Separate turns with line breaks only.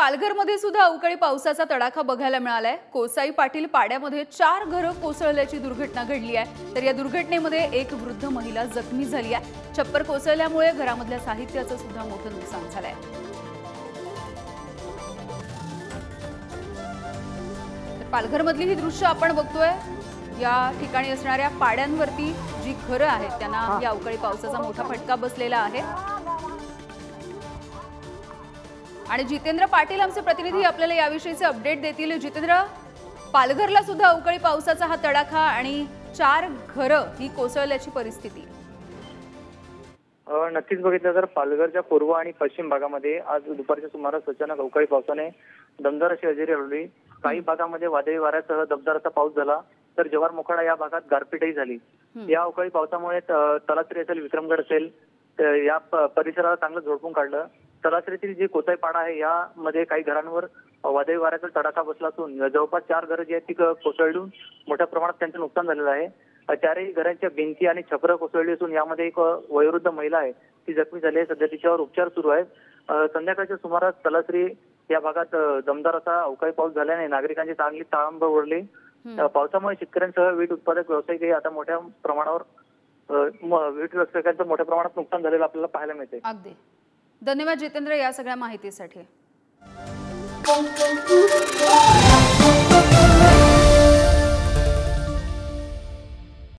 पालघरमध्ये सुद्धा अवकाळी पावसाचा तडाखा बघायला मिळालाय। कोसाई पाटील पाड्यामध्ये 4 घरं कोसळल्याची दुर्घटना घडली आहे। तर या दुर्घटनेमध्ये एक वृद्ध महिला जखमी झाली आहे। छप्पर कोसळल्यामुळे घरामधल्या साहित्याचं सुद्धा मोठं नुकसान झालंय। तर पालघरमधली ही दृश्य आपण बघतोय। या ठिकाणी असणाऱ्या पाड्यांवरती जी घरं आहेत त्यांना या अवकाळी पावसाचा मोठा फटका बसलेला आहे। आणि जितेंद्र पाटील आमचे प्रतिनिधी आपल्याला याविषयीचे अपडेट देतील। जितेंद्र, पालघरला सुद्धा अवकाळी पावसाचा हा तडाखा आणि 4 घरं ही कोसळल्याची परिस्थिती।
नक्कीच बघितलं तर पालघरच्या पूर्व आणि पश्चिम भागामध्ये आज दुपारच्या सुमारास अचानक अवकाळी पावसाने दमदार अशी हजेरी लावली। काही भागामध्ये वादळी वाऱ्यासह दमदार असा पाऊस झाला, तर जव्हार मोखाडा या भागात गारपीटही झाली। या अवकाळी पावसामुळे तलासरी असेल, विक्रमगड असेल, या परिसराला चांगलं झोडपून काढलं। तलासरीतील जी कोसाई पाडा आहे यामध्ये काही घरांवर वादळी वाऱ्याचा तडाखा बसला असून जवळपास 4 घरं जी आहेत ती कोसळून मोठ्या प्रमाणात त्यांचं नुकसान झालेलं आहे। 4ही घरांच्या भिंती आणि छपरं कोसळली असून यामध्ये एक वयोवृद्ध महिला आहे ती जखमी झाली आहे। सध्या तिच्यावर उपचार सुरू आहेत। संध्याकाळच्या सुमारास तलासरी या भागात दमदार असा अवकाळी पाऊस झाल्याने नागरिकांची चांगली ताळंबळ उडली। पावसामुळे शेतकऱ्यांसह वीट उत्पादक व्यावसायिकही आता मोठ्या प्रमाणावर वीट व्यावसायिकांचं मोठ्या प्रमाणात नुकसान झालेलं आपल्याला पाहायला मिळते।
अगदी धन्यवाद जितेंद्र या सगळ्या माहितीसाठी।